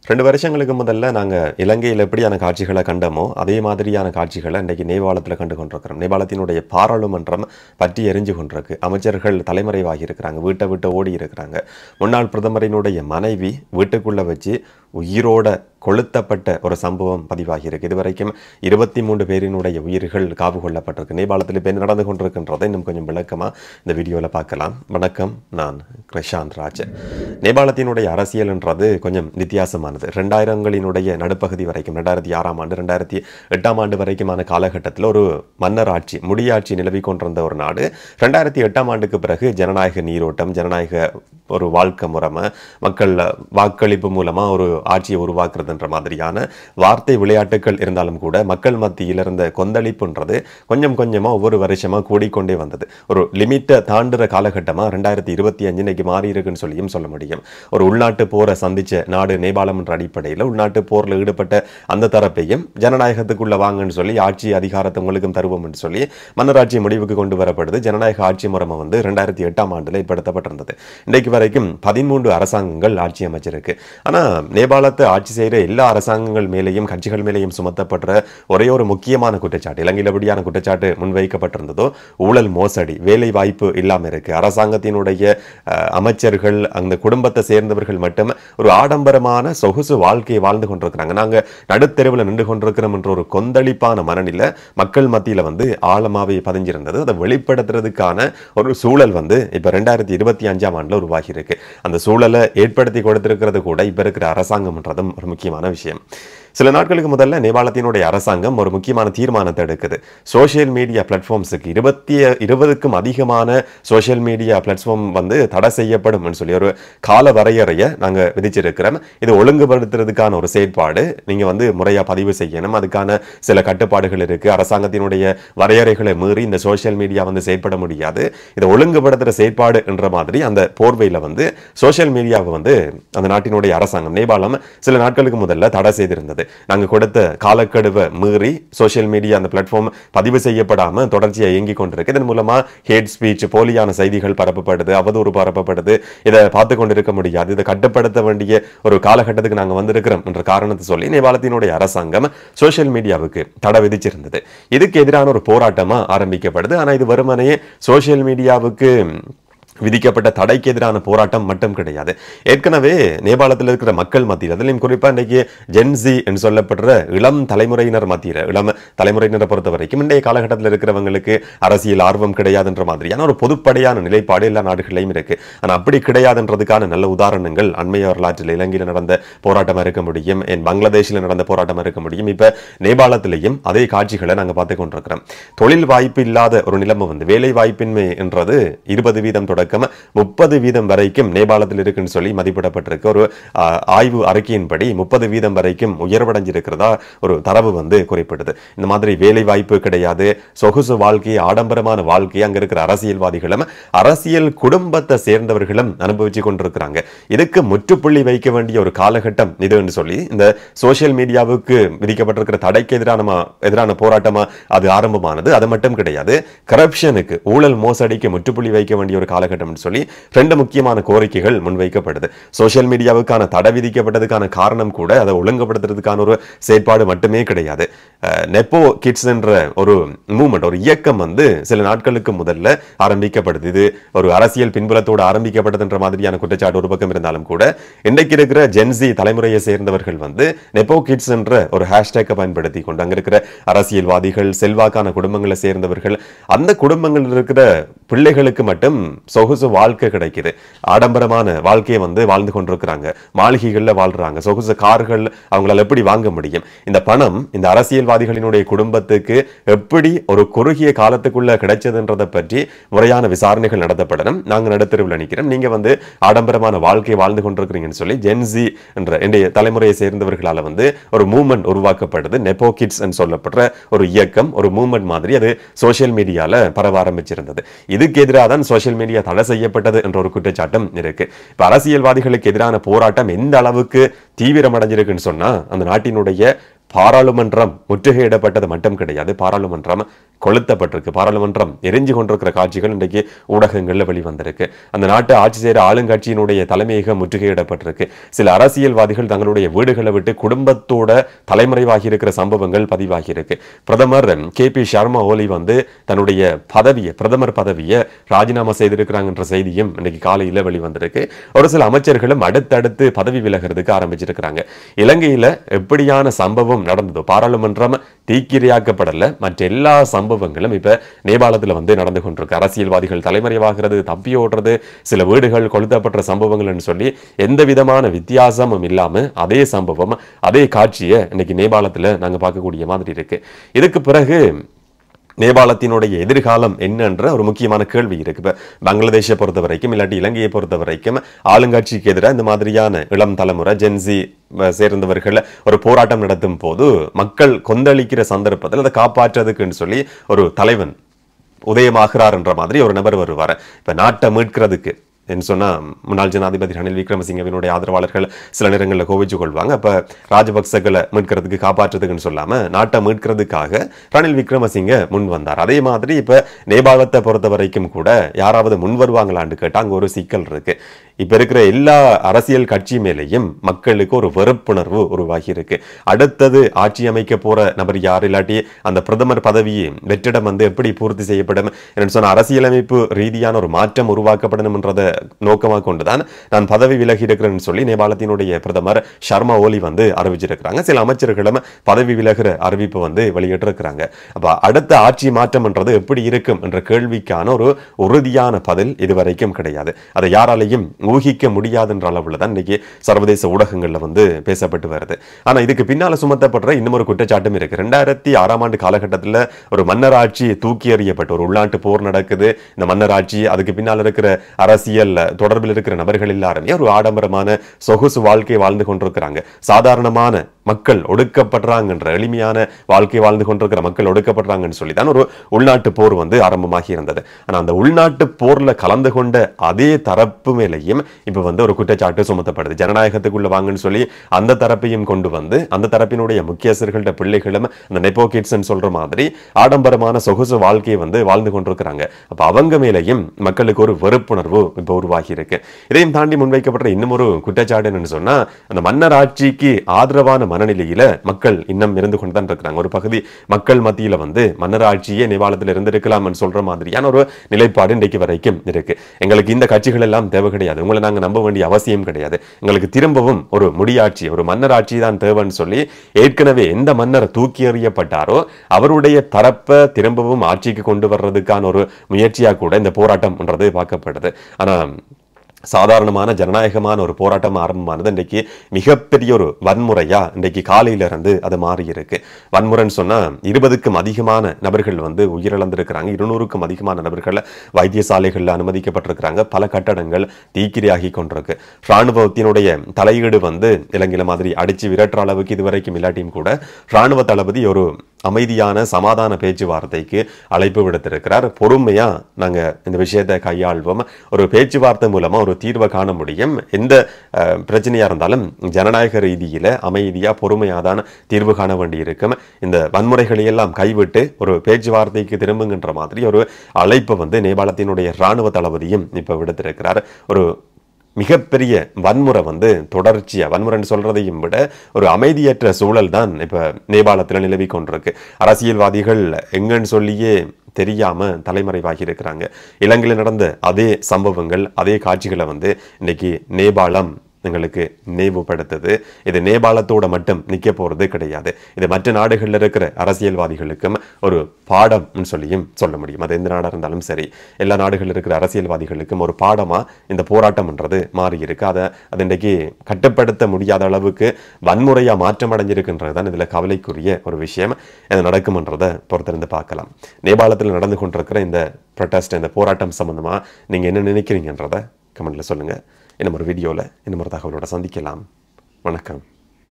2 வருஷங்களுக்கு முதல்ல நாங்க இலங்கையில எப்படியான காட்சிகள கண்டோமோ, அதே மாதிரியான காட்சிகள இன்றைக்கு நேபாளத்தில கண்டு கொண்டிருக்கிறோம். நேபாளத்தினுடைய பாராளுமன்றம் பற்றி எரிஞ்சு கொண்டிருக்கு. அமைச்சர்கள் தலைமறைவாகி இருக்கிறாங்க. வீட்ட விட்டு ஓடி இருக்கிறாங்க. முன்னாள் பிரதமரினுடைய மனைவி வீட்டுக்குள்ள வச்சு உயிரோட கொளுத்தப்பட்ட ஒரு சம்பவம் பதிவாகியிருக்கு. இதுவரைக்கும் 23 பேரினுடைய உயிர்கள் காவு கொள்ளப்பட்டிருக்கு. நேபாளத்தில் இப்போ என்ன நடந்து கொண்டிருக்கின்றதை இன்னும் கொஞ்சம் விளக்கமா இந்த வீடியோவில் பார்க்கலாம். வணக்கம், நான் கிருஷாந்த் ராஜ். நேபாளத்தினுடைய அரசியல்ன்றது கொஞ்சம் வித்தியாசமானது. 2000களினுடைய நடுப்பகுதி வரைக்கும் 2006ஆம் ஆண்டு 2008ஆம் ஆண்டு வரைக்குமான காலகட்டத்தில் ஒரு மன்னர் ஆட்சி, முடியாட்சி நிலவி கொண்டிருந்த ஒரு நாடு. 2008ஆம் ஆண்டுக்கு பிறகு ஜனநாயக நீரோட்டம், ஜனநாயக ஒரு வாழ்க்கை முறைமை, மக்கள் வாக்களிப்பு மூலமா ஒரு ஆட்சியை உருவாக்குறதுன்ற மாதிரியான வார்த்தை விளையாட்டுகள் இருந்தாலும் கூட மக்கள் மத்தியில் இருந்த கொந்தளிப்புன்றது கொஞ்சம் கொஞ்சமா ஒவ்வொரு வருஷமா கூடிக்கொண்டே வந்தது. ஒரு லிமிட்டை தாண்டுற காலகட்டமா 2025 இன்னைக்கு மாறி இருக்குன்னு சொல்லியும் சொல்ல முடியும். ஒரு உள்நாட்டு போரை சந்திச்ச நாடு நேபாளம் என்ற அடிப்படையில் உள்நாட்டு போரில் ஈடுபட்ட அந்த தரப்பையும் ஜனநாயகத்துக்குள்ள வாங்கன்னு சொல்லி ஆட்சி அதிகாரத்தை உங்களுக்கும் தருவோம் என்று சொல்லி மன்னராட்சி முடிவுக்கு கொண்டு வரப்படுது. ஜனநாயக ஆட்சி முறைமை 2008ஆம் ஆண்டுல ஏற்படுத்தப்பட்டிருந்தது. இன்றைக்கு வரைக்கும் 13 அரசாங்கங்கள் ஆட்சி அமைச்சிருக்கு. ஆனா நேபாளத்தை ஆட்சி செய்கிற எல்லா அரசாங்கங்கள் மேலேயும் கட்சிகள் மேலேயும் சுமத்தப்படுற ஒரே ஒரு முக்கியமான குற்றச்சாட்டு, இலங்கையில் எப்படியான குற்றச்சாட்டு முன்வைக்கப்பட்டிருந்ததோ, ஊழல், மோசடி, வேலை வாய்ப்பு இல்லாமல் இருக்கு. அரசாங்கத்தினுடைய அமைச்சர்கள், அந்த குடும்பத்தை சேர்ந்தவர்கள் மட்டும் ஒரு ஆடம்பரமான சொகுசு வாழ்க்கையை வாழ்ந்து கொண்டிருக்கிறாங்க. நாங்க நடுத்தெருவில் நின்று கொண்டிருக்கிறோம் என்ற ஒரு கொந்தளிப்பான மனநிலை மக்கள் மத்தியில் ஆழமாவே பதிஞ்சிருந்தது. அதை வெளிப்படுத்துறதுக்கான ஒரு சூழல் இப்ப 2025ஆம் ஆண்டுல உருவாகி இருக்கு. அந்த சூழலை ஏற்படுத்தி கொடுத்திருக்கிறது கூட இப்ப இருக்கிற அரசாங்கம்ன்றதும் ஒரு முக்கியமான விஷயம். சில நாட்களுக்கு முதல்ல நேபாளத்தினுடைய அரசாங்கம் ஒரு முக்கியமான தீர்மானத்தை எடுக்குது. சோசியல் மீடியா பிளாட்ஃபார்ம்ஸுக்கு 20க்கும் அதிகமான சோசியல் மீடியா பிளாட்ஃபார்ம் தடை செய்யப்படும் சொல்லி ஒரு கால வரையறையை நாங்க விதிச்சிருக்கிறோம். இது ஒழுங்குபடுத்துறதுக்கான ஒரு செயற்பாடு. நீங்க முறையா பதிவு செய்யணும். அதுக்கான சில கட்டுப்பாடுகள் இருக்கு. அரசாங்கத்தினுடைய வரையறைகளை மீறி இந்த சோசியல் மீடியா செயற்பட முடியாது. இதை ஒழுங்குபடுத்துற செயற்பாடு என்ற மாதிரி அந்த போர்வையில சோசியல் மீடியாவை அந்த நாட்டினுடைய அரசாங்கம் நேபாளம் சில நாட்களுக்கு முதல்ல தடை செய்திருந்தது. நாங்க கொடுத்த காலக்கெடுவை மீறி சோசியல் மீடியா அந்த பிளாட்ஃபார்ம் பதிவு செய்யப்படாம தொடர்ச்சியா இயங்கிக் கொண்டிருக்கு. இதன் மூலமா ஹேட் ஸ்பீச், போலியான செய்திகள் பரப்பப்படுது, அவதூறு பரப்பப்படுது. இதை பார்த்து கொண்டிருக்க முடியாது. இதை கட்டுப்படுத்த வேண்டிய ஒரு காலகட்டத்துக்கு நாங்க வந்திருக்கிறோம் என்ற காரணத்தை சொல்லி நேபாளத்தினுடைய அரசாங்கம் சோசியல் மீடியாவுக்கு தடை விதிச்சிருந்தது. இதுக்கு எதிரான ஒரு போராட்டமா ஆரம்பிக்கப்படுது. ஆனா இது வெறுமனே சோசியல் மீடியாவுக்கு விதிக்கப்பட்ட தடைக்கு எதிரான போராட்டம் மட்டும் கிடையாது. ஏற்கனவே நேபாளத்தில் இருக்கிற மக்கள் மத்தியில், அதிலும் குறிப்பா இன்றைக்கு ஜென்சி என்று சொல்லப்படுற இளம் தலைமுறையினர் மத்தியில், இளம் தலைமுறையினரை பொறுத்த வரைக்கும் இன்றைய காலகட்டத்தில் இருக்கிறவங்களுக்கு அரசியல் ஆர்வம் கிடையாதுன்ற மாதிரியான ஒரு பொதுப்படையான நிலைப்பாடு எல்லா நாடுகளிலும் இருக்கு. ஆனா அப்படி கிடையாதுன்றதுக்கான நல்ல உதாரணங்கள் அண்மைய வரலாற்றில் இலங்கையில் நடந்த போராட்டமா இருக்க முடியும், பங்களாதேஷில் நடந்த போராட்டமா இருக்க முடியும். இப்ப நேபாளத்திலையும் அதே காட்சிகளை நாங்க பார்த்து கொண்டிருக்கிறோம். தொழில் வாய்ப்பு இல்லாத ஒரு நிலைமை, வேலை வாய்ப்பின்மை என்றது 20% தொடக்கம் 30% வரைக்கும் நேபாளத்தில் இருக்குன்னு சொல்லி மதிப்பிடப்பட்டிருக்கு. ஒரு ஆய்வு அறிக்கையின்படி 30% வரைக்கும் உயர்வடைஞ்சிருக்கிறதா ஒரு தரவு குறிப்பிடுது. இந்த மாதிரி வேலை வாய்ப்பு கிடையாது, சொகுசு வாழ்க்கை, ஆடம்பரமான வாழ்க்கை அங்க இருக்கிற அரசியல்வாதிகளும் அரசியல் குடும்பத்தை சேர்ந்தவர்களும் அனுபவிச்சு கொண்டிருக்கிறாங்க. இதுக்கு முற்றுப்புள்ளி வைக்க வேண்டிய ஒரு காலகட்டம் இதுன்னு சொல்லி இந்த சோசியல் மீடியாவுக்கு விதிக்கப்பட்டிருக்கிற தடைக்கு எதிரான போராட்டமா அது ஆரம்பமானது. அது மட்டும் கிடையாது, கரப்ஷனுக்கு, ஊழல் மோசடிக்கு முற்றுப்புள்ளி வைக்க வேண்டிய ஒரு காலகட்டம் சொல்லி 2 முக்கியமான கோரிக்கைகள் முன்வைக்கப்படுது. சோசியல் மீடியாவுக்கான தடை விதிக்கப்பட்டதுக்கான காரணம் கூட அதை ஒழுங்குபடுத்துறதுக்கான ஒரு செயற்பாடு மட்டுமே கிடையாது. நெப்போ கிட்ஸ் என்ற ஒரு மூவ்மெண்ட், ஒரு இயக்கம் சில நாட்களுக்கு முதல்ல ஆரம்பிக்கப்படுது. இது ஒரு அரசியல் பின்புலத்தோடு ஆரம்பிக்கப்பட்டதுன்ற மாதிரியான குற்றச்சாட்டு ஒரு பக்கம் இருந்தாலும் கூட இன்றைக்கு இருக்கிற ஜென்சி தலைமுறையை சேர்ந்தவர்கள் நெப்போ கிட்ஸ் என்ற ஒரு ஹேஷ்டேக்கை பயன்படுத்தி கொண்டு அங்க இருக்கிற அரசியல்வாதிகள், செல்வாக்கான குடும்பங்களை சேர்ந்தவர்கள், அந்த குடும்பங்கள் இருக்கிற பிள்ளைகளுக்கு மட்டும் சொகுசு வாழ்க்கை கிடைக்குது, ஆடம்பரமான வாழ்க்கையை வாழ்ந்து கொண்டிருக்கிறாங்க, மாளிகைகள்ல வாழ்றாங்க, சொகுசு கார்கள் அவங்களால எப்படி வாங்க முடியும்? இந்த பணம் இந்த அரசியல்வாதிகளினுடைய குடும்பத்துக்கு எப்படி ஒரு குறுகிய காலத்துக்குள்ள கிடைச்சதுன்றதை பற்றி முறையான விசாரணைகள் நடத்தப்படணும். நாங்க நடுத்தருவில் நிற்கிறோம், நீங்க ஆடம்பரமான வாழ்க்கையை வாழ்ந்து கொண்டிருக்கிறீங்கன்னு சொல்லி ஜென்சி என்ற தலைமுறையை சேர்ந்தவர்களால ஒரு மூவ்மெண்ட் உருவாக்கப்படுது. நெப்போ கிட்ஸ் சொல்லப்படுற ஒரு இயக்கம், ஒரு மூவ்மெண்ட் மாதிரி அது சோசியல் மீடியால பரவ ஆரம்பிச்சிருந்தது. இதுக்கு எதிராக தான் சோசியல் மீடியா தடை செய்யப்பட்டது என்ற ஒரு குற்றச்சாட்டும் இருக்கு. இப்ப அரசியல்வாதிகளுக்கு எதிரான போராட்டம் எந்த அளவுக்கு தீவிரம் அடைஞ்சிருக்குன்னு சொன்னா, அந்த நாட்டினுடைய பாராளுமன்றம் முற்றுகையிடப்பட்டது மட்டும் கிடையாது, பாராளுமன்றம் கொளுத்தப்பட்டிருக்கு, பாராளுமன்றம் எரிஞ்சு கொண்டிருக்கிற காட்சிகள் இன்றைக்கு ஊடகங்கள்ல வெளிவந்திருக்கு. அந்த நாட்டை ஆட்சி செய்கிற ஆளுங்கட்சியினுடைய தலைமையகம் முற்றுகையிடப்பட்டிருக்கு. சில அரசியல்வாதிகள் தங்களுடைய வீடுகளை விட்டு குடும்பத்தோட தலைமறைவாகி இருக்கிற சம்பவங்கள் பதிவாகி இருக்கு. பிரதமர் KP சர்மா ஓலி தன்னுடைய பிரதமர் பதவியை ராஜினாமா செய்திருக்கிறாங்கன்ற செய்தியும் இன்னைக்கு காலையில வெளிவந்திருக்கு. ஒரு சில அமைச்சர்களும் அடுத்தடுத்து பதவி விலகிறதுக்கு ஆரம்பிச்சிருக்கிறாங்க. இலங்கையில எப்படியான சம்பவம் நடந்ததோ, பாராளுமன்றம் தீக்கிரையாக்கப்படல, மற்ற எல்லா சம்பவங்களும் இப்ப நேபாளத்துல நடந்து கொண்டிருக்கு. அரசியல்வாதிகள் தலைமறைவாகிறது, தப்பி ஓடுறது, சில வீடுகள் கொளுத்தப்பட்ட சம்பவங்கள் சொல்லி எந்த விதமான வித்தியாசமும் இல்லாம அதே சம்பவம், அதே காட்சியை இன்னைக்கு நேபாளத்துல நாங்க பார்க்கக்கூடிய மாதிரி இருக்கு. இதுக்கு பிறகு நேபாளத்தினுடைய எதிர்காலம் என்னன்ற ஒரு முக்கியமான கேள்வி இருக்கு. இப்ப பங்களாதேஷை பொறுத்த வரைக்கும், இல்லாட்டி இலங்கையை பொறுத்த வரைக்கும் ஆளுங்கட்சிக்கு எதிராக இந்த மாதிரியான இளம் தலைமுறை ஜென்சி சேர்ந்தவர்கள் ஒரு போராட்டம் நடத்தும் போது மக்கள் கொந்தளிக்கிற சந்தர்ப்பத்தில் அதை காப்பாற்றுறதுக்குன்னு சொல்லி ஒரு தலைவன் உதயமாகிறார் என்ற மாதிரி ஒரு நபர் வருவார். இப்ப நாட்டை மீட்கிறதுக்கு சொன்னா முன்னாள் ஜனாதிபதி ரணில் விக்ரமசிங்கவினுடைய ஆதரவாளர்கள் சில நேரங்களில் கோவிச்சு கொள்வாங்க. அப்ப ராஜபக்சகளை மீட்கிறதுக்கு காப்பாற்றுறதுக்குன்னு சொல்லாம நாட்டை மீட்கிறதுக்காக ரணில் விக்ரமசிங்க முன் வந்தார். அதே மாதிரி இப்ப நேபாளத்தை பொறுத்த வரைக்கும் கூட யாராவது முன் வருவாங்களான்னு கேட்டா அங்க ஒரு சிக்கல் இருக்கு. இப்ப இருக்கிற எல்லா அரசியல் கட்சி மேலேயும் மக்களுக்கு ஒரு வெறுப்புணர்வு உருவாகி இருக்கு. அடுத்தது ஆட்சி அமைக்க போற நபர் யார், இல்லாட்டி அந்த பிரதமர் பதவியை வெற்றிடம் எப்படி பூர்த்தி செய்யப்படும் என்று சொன்ன அரசியலமைப்பு ரீதியான ஒரு மாற்றம் உருவாக்கப்படணும் என்றதை நோக்கமாக கொண்டுதான் நான் பதவி விலகி இருக்கிறேன்னு சொல்லி நேபாளத்தினுடைய பிரதமர் சர்மா ஓலி அறிவிச்சிருக்கிறாங்க. சில அமைச்சர்களும் பதவி விலகிற அறிவிப்பு வெளியிட்டிருக்கிறாங்க. அப்ப அடுத்த ஆட்சி மாற்றம் என்றது எப்படி இருக்கும் என்ற கேள்விக்கான ஒரு உறுதியான பதில் இதுவரைக்கும் கிடையாது. அதை யாராலையும் ஊகிக்க முடியாது என்ற அளவுல தான் இன்னைக்கு சர்வதேச ஊடகங்கள்ல பேசப்பட்டு வருது. ஆனா இதுக்கு பின்னால சுமத்தப்படுற இன்னும் ஒரு குற்றச்சாட்டும் இருக்கு. 2006ஆம் ஆண்டு காலகட்டத்தில் ஒரு மன்னர் ஆட்சி தூக்கி எறியப்பட்ட ஒரு உள்நாட்டு போர் நடக்குது. இந்த மன்னர் ஆட்சி, அதுக்கு பின்னால் இருக்கிற அரசியல் தொடர்பில் இருக்கிற நபர்கள் எல்லாருமே ஒரு ஆடம்பரமான சொகுசு வாழ்க்கை வாழ்ந்து கொண்டிருக்கிறாங்க. சாதாரணமான மக்கள் ஒடுக்கப்படுறாங்கன்ற, எளிமையான வாழ்க்கை வாழ்ந்து கொண்டிருக்கிற மக்கள் ஒடுக்கப்படுறாங்கன்னு சொல்லிதான் ஒரு உள்நாட்டு போர் ஆரம்பமாகி இருந்தது. ஆனா அந்த உள்நாட்டு போர்ல கலந்து கொண்ட அதே தரப்பு மேலேயும் இப்ப ஒரு குற்றச்சாட்டு சுமத்தப்படுது. ஜனநாயகத்துக்குள்ள வாங்கன்னு சொல்லி அந்த தரப்பையும் கொண்டு அந்த தரப்பினுடைய முக்கியஸ்தர்கள்ட்ட பிள்ளைகளும் அந்த நெப்போ கிட்ஸ் சொல்ற மாதிரி ஆடம்பரமான சொகுசு வாழ்க்கையை வாழ்ந்து கொண்டிருக்கிறாங்க. அப்ப அவங்க மேலேயும் மக்களுக்கு ஒரு வெறுப்புணர்வு இப்ப உருவாகி இருக்கு. இதையும் தாண்டி முன்வைக்கப்பட்ட இன்னும் ஒரு குற்றச்சாட்டு என்னன்னு சொன்னா, அந்த மன்னர் ஆட்சிக்கு ஆதரவான மனநிலையில மக்கள் இன்னும் இருந்து கொண்டுதான் இருக்கிறாங்க. ஒரு பகுதி மக்கள் மத்தியில மன்னர் ஆட்சியே நேபாளத்தில் இருந்திருக்கலாம் சொல்ற மாதிரியான ஒரு நிலைப்பாடு இன்றைக்கு வரைக்கும் இருக்கு. எங்களுக்கு இந்த கட்சிகள் எல்லாம் தேவை கிடையாது, உங்களை நாங்க நம்ப வேண்டிய அவசியம் கிடையாது, எங்களுக்கு திரும்பவும் ஒரு முடியாட்சி, ஒரு மன்னர் ஆட்சி தான் தேவைன்னு சொல்லி ஏற்கனவே எந்த மன்னர் தூக்கி எறியப்பட்டாரோ அவருடைய தரப்பை திரும்பவும் ஆட்சிக்கு கொண்டு வர்றதுக்கான ஒரு முயற்சியா கூட இந்த போராட்டம் பார்க்கப்படுது. ஆனா சாதாரணமான ஜனநாயகமான ஒரு போராட்டம் ஆரம்பமானது இன்றைக்கு மிகப்பெரிய ஒரு வன்முறையா இன்றைக்கு காலையில இருந்து அது மாறி இருக்கு. வன்முறைன்னு சொன்னா 20க்கும் அதிகமான நபர்கள் உயிரிழந்திருக்கிறாங்க. 200க்கும் அதிகமான நபர்கள் வைத்தியசாலைகள்ல அனுமதிக்கப்பட்டிருக்கிறாங்க. பல கட்டடங்கள் தீக்கிரையாகி கொண்டிருக்கு. ராணுவத்தினுடைய தலையீடு இலங்கையில மாதிரி அடிச்சு விரட்டுற அளவுக்கு இதுவரைக்கும் இல்லாட்டியும் கூட ராணுவ தளபதி ஒரு அமைதியான சமாதான பேச்சுவார்த்தைக்கு அழைப்பு விடுத்திருக்கிறார். பொறுமையா நாங்க இந்த விஷயத்தை கையாள்வோம், ஒரு பேச்சுவார்த்தை மூலமா ஒரு தீர்வை காண முடியும், எந்த பிரச்சனையா இருந்தாலும் ஜனநாயக ரீதியில அமைதியா பொறுமையா தான் தீர்வு காண வேண்டி இருக்கும், இந்த வன்முறைகளை எல்லாம் கைவிட்டு ஒரு பேச்சுவார்த்தைக்கு திரும்புகின்ற மாதிரி ஒரு அழைப்பு நேபாளத்தினுடைய ராணுவ தளபதியும் இப்ப விடுத்திருக்கிறார். ஒரு மிகப்பெரிய வன்முறை தொடர்ச்சியா, வன்முறைன்னு சொல்றதையும் விட ஒரு அமைதியற்ற சூழல் தான் இப்ப நேபாளத்தில் நிலவி கொண்டிருக்கு. அரசியல்வாதிகள் எங்கன்னு சொல்லியே தெரியாம தலைமறைவாகி இருக்கிறாங்க. இலங்கையில் நடந்த அதே சம்பவங்கள், அதே காட்சிகளை இன்னைக்கு நேபாளம் எங்களுக்கு நினைவுபடுத்துது. இது நேபாளத்தோட மட்டும் நிக்க போறது கிடையாது, இது மற்ற நாடுகளில் இருக்கிற அரசியல்வாதிகளுக்கும் ஒரு பாடம் சொல்லியும் சொல்ல முடியும். அது எந்த நாடாக இருந்தாலும் சரி, எல்லா நாடுகளில் இருக்கிற அரசியல்வாதிகளுக்கும் ஒரு பாடமா இந்த போராட்டம்ன்றது மாறி இருக்கு. அது இன்றைக்கு கட்டுப்படுத்த முடியாத அளவுக்கு வன்முறையா மாற்றம் அடைஞ்சிருக்குன்றது தான் இதுல கவலைக்குரிய ஒரு விஷயம். இது நடக்கும்ன்றதை பொறுத்திருந்து பார்க்கலாம். நேபாளத்தில் நடந்து கொண்டிருக்கிற இந்த ப்ரொட்டஸ்ட், இந்த போராட்டம் சம்பந்தமா நீங்க என்ன நினைக்கிறீங்கன்றதை கமெண்ட்ல சொல்லுங்க. இன்னும் ஒரு வீடியோவில் இன்னும் ஒரு தகவலோட சந்திக்கலாம். வணக்கம்.